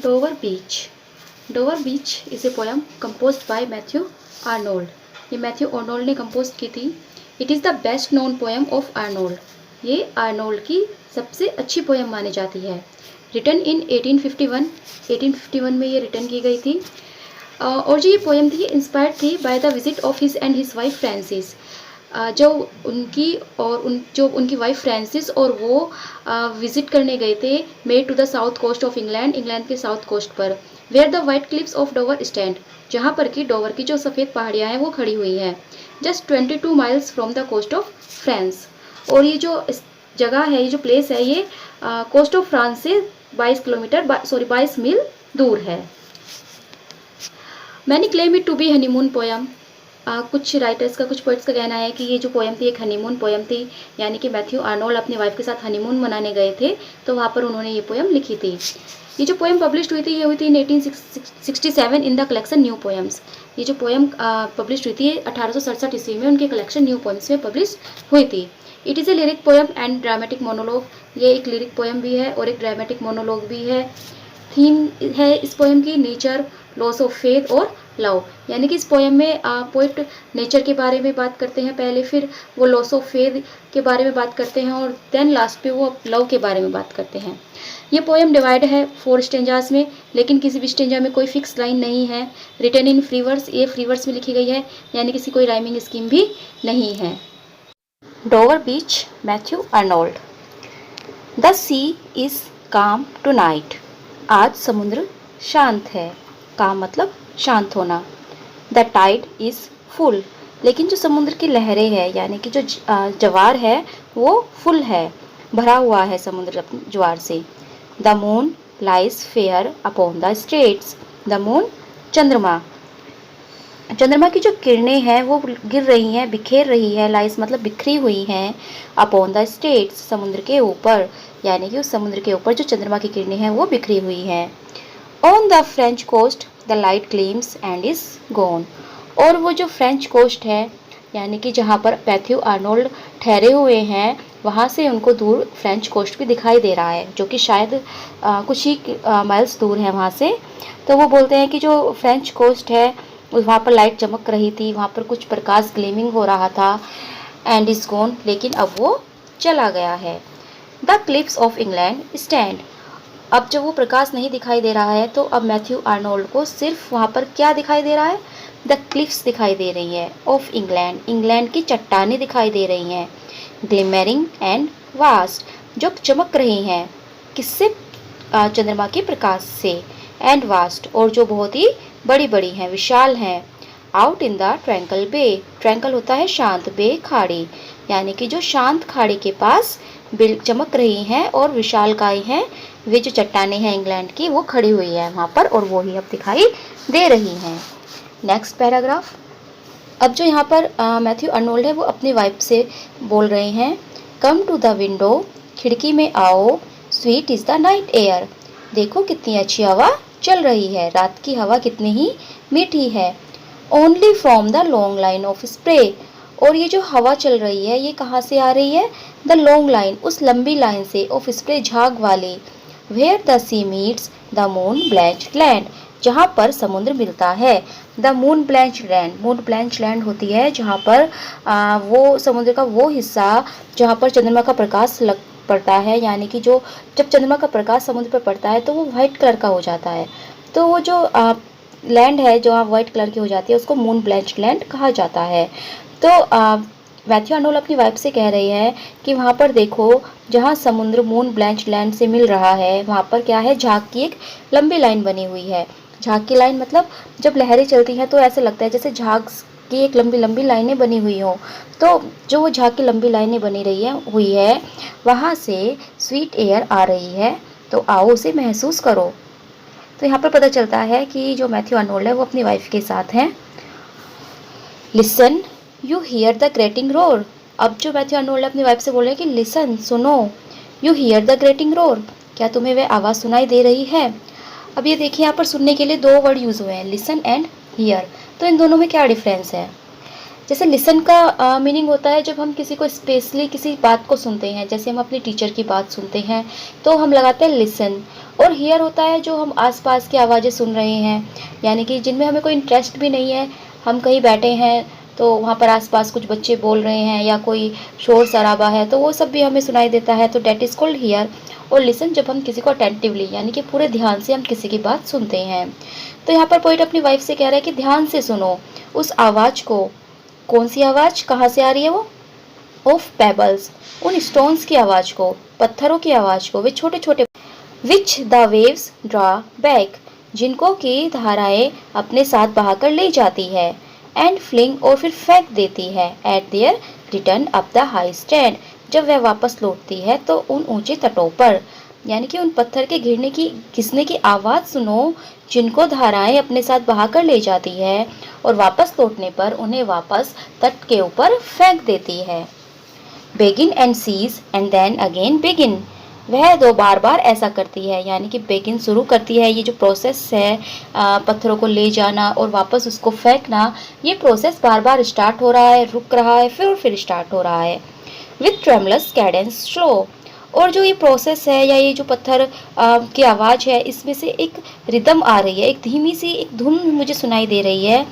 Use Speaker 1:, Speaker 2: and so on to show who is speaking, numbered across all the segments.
Speaker 1: Dover Beach. Dover Beach is a poem composed by Matthew Arnold. ये Matthew Arnold ने compose की थी. It is the best known poem of Arnold. ये Arnold की सबसे अच्छी पोएम मानी जाती है. रिटन इन 1851 में ये रिटन की गई थी. और जो ये पोएम थी इंस्पायर्ड थी by the visit of his and his wife Francis. जो उनकी वाइफ फ्रांसिस और वो विजिट करने गए थे made to the south coast of England के साउथ कोस्ट पर, where the white cliffs of Dover stand, जहाँ पर कि डोवर की जो सफ़ेद पहाड़ियाँ हैं वो खड़ी हुई हैं, just 22 miles from the coast of France. और ये जो जगह है, ये जो प्लेस है, ये कोस्ट ऑफ फ्रांस से 22 मील दूर है. Many claim it to be honeymoon poem. कुछ राइटर्स का, कुछ पोइट्स का कहना है कि ये जो पोएम थी एक हनीमून पोएम थी, यानी कि मैथ्यू आर्नोल्ड अपनी वाइफ के साथ हनीमून मनाने गए थे तो वहाँ पर उन्होंने ये पोएम लिखी थी. ये जो पोएम पब्लिश हुई थी ये हुई थी इन 1867 in the collection new poems. ये जो पोएम पब्लिश हुई थी 1867 ईस्वी में उनके कलेक्शन न्यू पोएम्स में पब्लिश हुई थी. It is a lyric poem and dramatic monologue. ये एक लिरिक पोएम भी है और एक ड्रामेटिक मोनोलॉग भी है. थीम है इस पोएम की नेचर, लॉस ऑफ फेथ और लव, यानी कि इस पोएम में पोइट नेचर के बारे में बात करते हैं पहले, फिर वो लॉस ऑफ फेथ के बारे में बात करते हैं और देन लास्ट पे वो लव के बारे में बात करते हैं. ये पोएम डिवाइड है 4 स्टेंजास में, लेकिन किसी भी स्टेंजा में कोई फिक्स लाइन नहीं है. रिटन इन फ्री वर्स, ये फ्री वर्स में लिखी गई है, यानी किसी कोई राइमिंग स्कीम भी नहीं है. Dover beach, Matthew Arnold. The sea is calm tonight. आज समुद्र शांत है. काम मतलब शांत होना. द टाइड इज़ फुल, लेकिन जो समुद्र की लहरें हैं, यानी कि जो ज्वार है वो फुल है, भरा हुआ है समुद्र ज्वार से. The moon lies fair upon the straits. The moon चंद्रमा, चंद्रमा की जो किरणें हैं वो गिर रही हैं, बिखेर रही है. लाइज मतलब बिखरी हुई हैं. अपॉन द स्ट्रेट्स, समुद्र के ऊपर, यानी कि उस समुद्र के ऊपर जो चंद्रमा की किरणें हैं वो बिखरी हुई हैं. On the French coast the light gleams and is gone. और वो जो फ्रेंच कोस्ट है, यानी कि जहाँ पर मैथ्यू आर्नोल्ड ठहरे हुए हैं, वहाँ से उनको दूर फ्रेंच कोस्ट भी दिखाई दे रहा है, जो कि शायद कुछ ही माइल्स दूर है वहाँ से. तो वो बोलते हैं कि जो फ्रेंच कोस्ट है वहाँ पर लाइट चमक रही थी, वहाँ पर कुछ प्रकाश ग्लीमिंग हो रहा था. एंड इज गॉन, लेकिन अब वो चला गया है. The cliffs of England stand. अब जब वो प्रकाश नहीं दिखाई दे रहा है तो अब मैथ्यू आर्नोल्ड को सिर्फ वहाँ पर क्या दिखाई दे रहा है? द क्लिफ्स दिखाई दे रही है ऑफ इंग्लैंड, इंग्लैंड की चट्टानें दिखाई दे रही हैं. ग्लिमरिंग एंड वास्ट, जो चमक रही हैं, किससे? चंद्रमा के प्रकाश से. एंड वास्ट, और जो बहुत ही बड़ी बड़ी हैं, विशाल हैं. आउट इन द ट्रैंकल बे, ट्रैंकल होता है शांत, बे खाड़ी, यानी कि जो शांत खाड़ी के पास चमक रही हैं और विशालकाय हैं. वे जो चट्टानें हैं इंग्लैंड की वो खड़ी हुई है वहाँ पर और वो ही अब दिखाई दे रही हैं. Next paragraph. अब जो यहाँ पर मैथ्यू आर्नोल्ड है वो अपनी वाइफ से बोल रहे हैं. कम टू द विंडो, खिड़की में आओ. Sweet is the night air, देखो कितनी अच्छी हवा चल रही है, रात की हवा कितनी ही मीठी है. Only from the long line of spray, और ये जो हवा चल रही है ये कहाँ से आ रही है? द लॉन्ग लाइन, उस लंबी लाइन से, ऑफ स्प्रे झाग वाली. Where the sea meets the moon blanched land, जहाँ पर समुद्र मिलता है. The moon blanched land, moon blanched land होती है जहाँ पर वो समुद्र का वो हिस्सा जहाँ पर चंद्रमा का प्रकाश पड़ता है, यानी कि जो जब चंद्रमा का प्रकाश समुद्र पर पड़ता है तो वो वाइट कलर का हो जाता है. तो वो जो लैंड है जो वाइट कलर की हो जाती है उसको मून ब्लैंच्ड लैंड कहा जाता है. तो मैथ्यू आर्नोल्ड अपनी वाइफ से कह रही है कि वहाँ पर देखो जहाँ समुद्र मून ब्लैंच्ड लैंड से मिल रहा है वहाँ पर क्या है? झाग की एक लंबी लाइन बनी हुई है. झाग की लाइन मतलब जब लहरें चलती हैं तो ऐसे लगता है जैसे झाग की एक लंबी लंबी लाइनें बनी हुई हों. तो जो वो झाग की लंबी लाइनें बनी हुई है वहाँ से स्वीट एयर आ रही है, तो आओ उसे महसूस करो. तो यहाँ पर पता चलता है कि जो मैथ्यू आर्नोल्ड है वो अपनी वाइफ के साथ हैं. Listen you here the grating roar. अब जो मैथ्यू आर्नोल्ड अपनी वाइफ से बोल रहे हैं कि लिसन, सुनो. You here the grating roar, क्या तुम्हें वह आवाज़ सुनाई दे रही है? अब ये देखिए यहाँ पर सुनने के लिए 2 वर्ड यूज़ हुए हैं, लिसन एंड हियर. तो इन दोनों में क्या डिफरेंस है? जैसे लिसन का मीनिंग होता है जब हम किसी को स्पेशली किसी बात को सुनते हैं, जैसे हम अपने टीचर की बात सुनते हैं तो हम लगाते हैं लिसन. और हियर होता है जो हम आसपास की आवाज़ें सुन रहे हैं, यानी कि जिनमें हमें कोई इंटरेस्ट भी नहीं है, हम कहीं बैठे हैं तो वहाँ पर आसपास कुछ बच्चे बोल रहे हैं या कोई शोर शराबा है तो वो सब भी हमें सुनाई देता है, तो डेट इज़ कॉल्ड हियर। और लिसन जब हम किसी को अटेंटिवली यानी कि पूरे ध्यान से हम किसी की बात सुनते हैं। तो यहाँ पर पोइट अपनी वाइफ से कह रहा है कि ध्यान से सुनो उस आवाज़ को। कौन सी आवाज़, कहाँ से आ रही है वो? ऑफ पेबल्स, उन स्टोन्स की आवाज़ को, पत्थरों की आवाज़ को, वे छोटे छोटे, which the waves draw back, जिनको की धाराएं अपने साथ बहाकर ले जाती है, एंड फ्लिंग, और फिर फेंक देती है, eight there return up the high stand, जब वह वापस लौटती है तो उन ऊंचे तटों पर। यानी कि उन पत्थर के गिरने की घिसने की आवाज़ सुनो जिनको धाराएं अपने साथ बहाकर ले जाती है और वापस लौटने पर उन्हें वापस तट के ऊपर फेंक देती है। Begin and cease and then again begin, वह दो बार बार ऐसा करती है, यानी कि बेगिन शुरू करती है, ये जो प्रोसेस है पत्थरों को ले जाना और वापस उसको फेंकना, ये प्रोसेस बार बार स्टार्ट हो रहा है, रुक रहा है, फिर स्टार्ट हो रहा है। विथ ट्रेमलस कैडेंस स्लो, और जो ये प्रोसेस है या ये जो पत्थर की आवाज़ है, इसमें से एक रिदम आ रही है, एक धीमी सी एक धुन मुझे सुनाई दे रही है।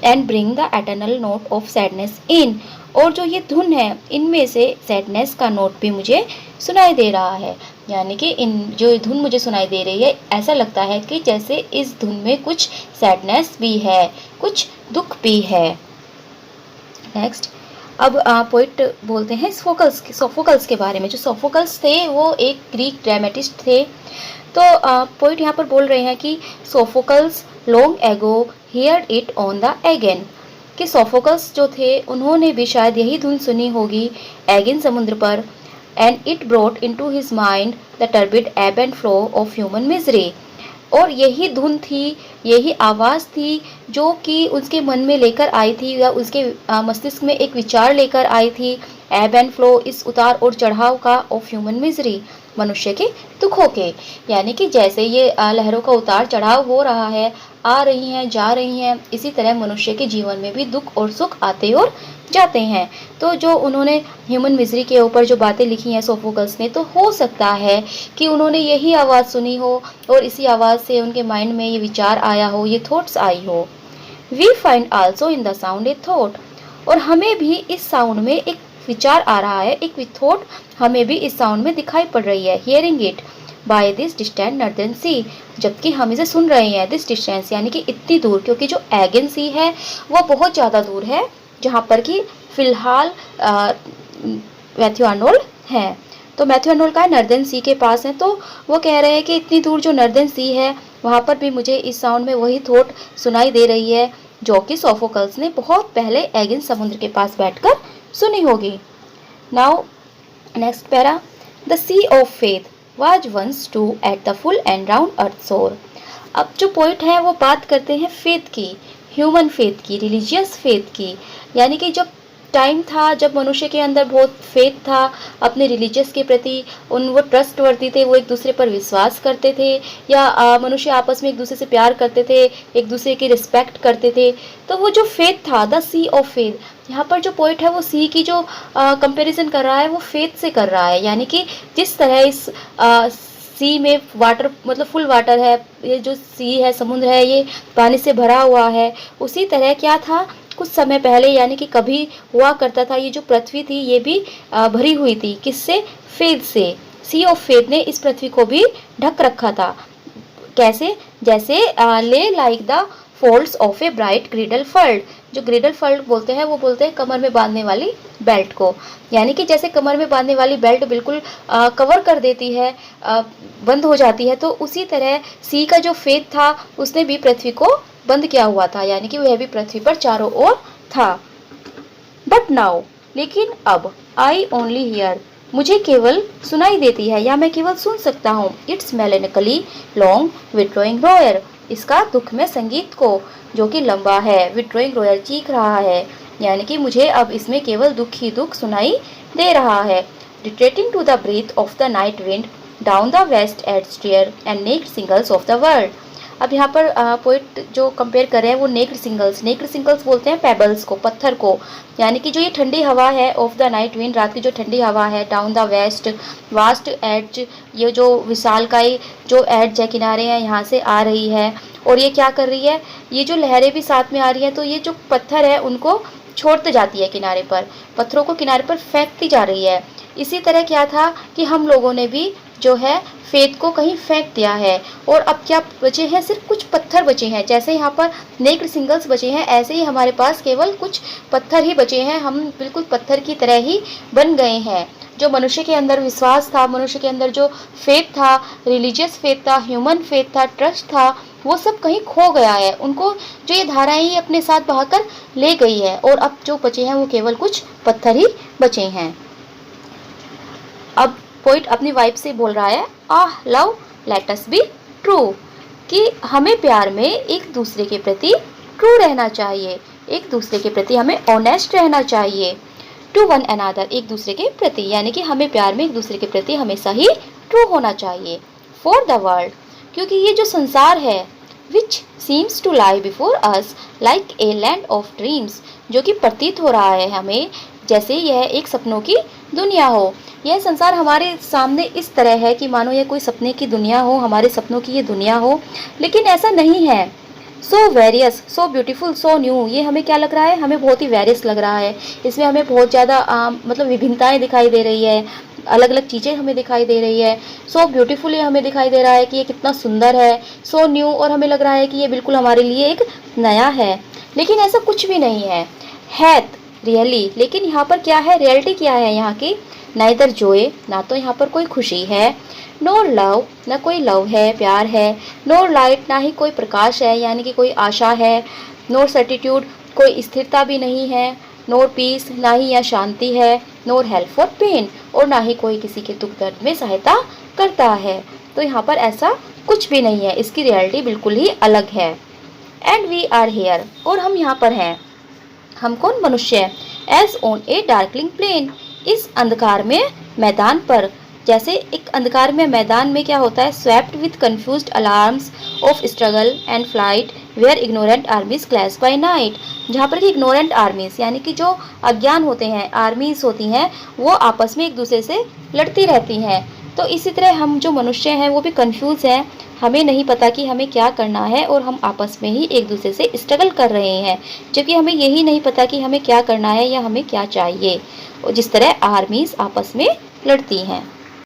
Speaker 1: And bring the eternal note of sadness in, और जो ये धुन है इनमें से सैडनेस का नोट भी मुझे सुनाई दे रहा है। यानी कि इन जो धुन मुझे सुनाई दे रही है, ऐसा लगता है कि जैसे इस धुन में कुछ सैडनेस भी है, कुछ दुख भी है। नेक्स्ट, अब पोइट बोलते हैं सोफोकल्स के बारे में। जो सोफोकल्स थे वो एक ग्रीक ड्रामेटिस्ट थे। तो पोइट यहाँ पर बोल रहे हैं कि Sophocles long ago heard it on the Aegean, कि सोफोकल्स जो थे उन्होंने भी शायद यही धुन सुनी होगी एगेन समुद्र पर। And it brought into his mind the turbid ebb and flow of human misery, और यही धुन थी, यही आवाज़ थी जो कि उसके मन में लेकर आई थी या उसके मस्तिष्क में एक विचार लेकर आई थी, एब एंड फ्लो, इस उतार और चढ़ाव का, ऑफ ह्यूमन मिजरी, मनुष्य के दुखों के। यानी कि जैसे ये लहरों का उतार चढ़ाव हो रहा है, आ रही हैं जा रही हैं, इसी तरह मनुष्य के जीवन में भी दुख और सुख आते और जाते हैं। तो जो उन्होंने ह्यूमन मिजरी के ऊपर जो बातें लिखी हैं सोफोकल्स ने, तो हो सकता है कि उन्होंने यही आवाज़ सुनी हो और इसी आवाज़ से उनके माइंड में ये विचार आया हो, ये थॉट्स आई हो। We find also in the sound a thought, और हमें भी इस साउंड में एक विचार आ रहा है, एक थॉट हमें भी इस साउंड में दिखाई पड़ रही है। Hearing it by this distant northern sea, जबकि हम इसे सुन रहे हैं दिस डिस्टेंस, यानी कि इतनी दूर, क्योंकि जो एगेन सी है वो बहुत ज़्यादा दूर है जहाँ पर कि फ़िलहाल मैथ्यू आर्नोल्ड है। तो मैथ्यू आर्नोल्ड का नॉर्दर्न सी के पास है, तो वो कह रहे हैं कि इतनी दूर जो नॉर्दर्न सी है वहाँ पर भी मुझे इस साउंड में वही थॉट सुनाई दे रही है जो कि सोफोकल्स ने बहुत पहले एगेन समुद्र के पास बैठकर सुनी होगी। Now next para, the sea of faith was once too at the full and round earth shore. अब जो पोइट है वो बात करते हैं फेथ की, ह्यूमन फेथ की, रिलीजियस फेथ की, यानी कि जब टाइम था जब मनुष्य के अंदर बहुत फेथ था अपने रिलीजियस के प्रति, वो ट्रस्ट वर्ती थे, वो एक दूसरे पर विश्वास करते थे, या मनुष्य आपस में एक दूसरे से प्यार करते थे, एक दूसरे की रिस्पेक्ट करते थे। तो वो जो फेथ था, द सी ऑफ फेथ, यहाँ पर जो पोइट है वो सी की जो कंपैरिजन कर रहा है वो फेथ से कर रहा है। यानी कि जिस तरह इस सी में वाटर मतलब फुल वाटर है, ये जो सी है समुद्र है ये पानी से भरा हुआ है, उसी तरह क्या था कुछ समय पहले, यानी कि कभी हुआ करता था, ये जो पृथ्वी थी ये भी भरी हुई थी, किससे? फेथ से। सी ऑफ फेथ ने इस पृथ्वी को भी ढक रखा था। कैसे? जैसे ले like the folds of a bright ग्रिडल filled, जो ग्रिडल फल्ड बोलते हैं वो बोलते हैं कमर में बांधने वाली बेल्ट को, यानी कि जैसे कमर में बांधने वाली बेल्ट बिल्कुल कवर कर देती है, बंद हो जाती है, तो उसी तरह सी का जो फेथ था उसने भी पृथ्वी को बंद किया हुआ था, यानी कि वह भी पृथ्वी पर चारों ओर था। बट नाउ, लेकिन अब, आई ओनली हियर, मुझे केवल सुनाई देती है या मैं केवल सुन सकता हूँ, इट्स मेलेनिकली लॉन्ग विड्रॉइंग रोयर, इसका दुख में संगीत को जो कि लंबा है, विड्रॉइंग रोयर चीख रहा है, यानी कि मुझे अब इसमें केवल दुख ही दुख सुनाई दे रहा है। Retreating to the breath of the night wind down the vast atmosphere and naked shingles of the world, अब यहाँ पर पोइट जो कंपेयर कर रहे हैं वो नेक्ड सिंगल्स बोलते हैं पेबल्स को, पत्थर को, यानी कि जो ये ठंडी हवा है ऑफ द नाइट विंड, रात की जो ठंडी हवा है, down the vast vast edge, ये जो विशालकाय जो एड्ज है, किनारे हैं, यहाँ से आ रही है। और ये क्या कर रही है, ये जो लहरें भी साथ में आ रही हैं, तो ये जो पत्थर है उनको छोड़ते जाती है किनारे पर, पत्थरों को किनारे पर फेंकती जा रही है। इसी तरह क्या था कि हम लोगों ने भी जो है फेथ को कहीं फेंक दिया है, और अब क्या बचे हैं, सिर्फ कुछ पत्थर बचे हैं। जैसे यहाँ पर नेक्ड सिंगल्स बचे हैं, ऐसे ही हमारे पास केवल कुछ पत्थर ही बचे हैं। हम बिल्कुल पत्थर की तरह ही बन गए हैं। जो मनुष्य के अंदर विश्वास था, मनुष्य के अंदर जो फेथ था, रिलीजियस फेथ था, ह्यूमन फेथ था, ट्रस्ट था, वो सब कहीं खो गया है। उनको जो ये धाराएं ही अपने साथ बहाकर ले गई है, और अब जो बचे हैं वो केवल कुछ पत्थर ही बचे हैं। अब पोइट अपनी वाइफ से बोल रहा है, ah love let us be true, कि हमें प्यार में एक दूसरे के प्रति ट्रू रहना चाहिए, एक दूसरे के प्रति हमें ऑनेस्ट रहना चाहिए। टू वन अनदर, एक दूसरे के प्रति, यानी कि हमें प्यार में एक दूसरे के प्रति हमेशा ही ट्रू होना चाहिए। फॉर द वर्ल्ड, क्योंकि ये जो संसार है, which seems to lie before us like a land of dreams, जो कि प्रतीत हो रहा है हमें जैसे यह एक सपनों की दुनिया हो। यह संसार हमारे सामने इस तरह है कि मानो यह कोई सपने की दुनिया हो, हमारे सपनों की ये दुनिया हो, लेकिन ऐसा नहीं है। So various, so beautiful, so new, ये हमें क्या लग रहा है, हमें बहुत ही वेरियस लग रहा है। इसमें हमें बहुत ज़्यादा मतलब विभिन्नताएं दिखाई दे रही है, अलग अलग चीज़ें हमें दिखाई दे रही है। सो ब्यूटीफुल, ये हमें दिखाई दे रहा है कि ये कितना सुंदर है। सो न्यू, और हमें लग रहा है कि ये बिल्कुल हमारे लिए एक नया है, लेकिन ऐसा कुछ भी नहीं है। हैथ रियली, लेकिन यहाँ पर क्या है, रियलिटी क्या है यहाँ की, नाइदर जोए, ना तो यहाँ पर कोई खुशी है, नोर लव, ना कोई लव है, प्यार है, नोर लाइट, ना ही कोई प्रकाश है, यानी कि कोई आशा है, नोर सर्टिट्यूड, कोई स्थिरता भी नहीं है, नोर पीस, ना ही यहाँ शांति है, नोर हेल्प फॉर पेन, और ना ही कोई किसी के दुख दर्द में सहायता करता है। तो यहाँ पर ऐसा कुछ भी नहीं है, इसकी रियलिटी बिल्कुल ही अलग है। एंड वी आर हेयर, और हम यहाँ पर हैं। हम कौन, मनुष्य, as on a darkling plain, इस अंधकार में मैदान पर, जैसे एक अंधकार में मैदान में क्या होता है, swept with confused alarms of struggle and flight where ignorant armies clash by night, जहाँ पर कि इग्नोरेंट आर्मीज, यानी कि जो अज्ञान होते हैं, आर्मीज होती हैं, वो आपस में एक दूसरे से लड़ती रहती हैं। तो इसी तरह हम जो मनुष्य हैं वो भी कंफ्यूज हैं, हमें नहीं पता कि हमें क्या करना है, और हम आपस में ही एक दूसरे से स्ट्रगल कर रहे हैं, जबकि हमें यही नहीं पता कि हमें क्या करना है या हमें क्या चाहिए, और जिस तरह आर्मीज आपस में लड़ती हैं।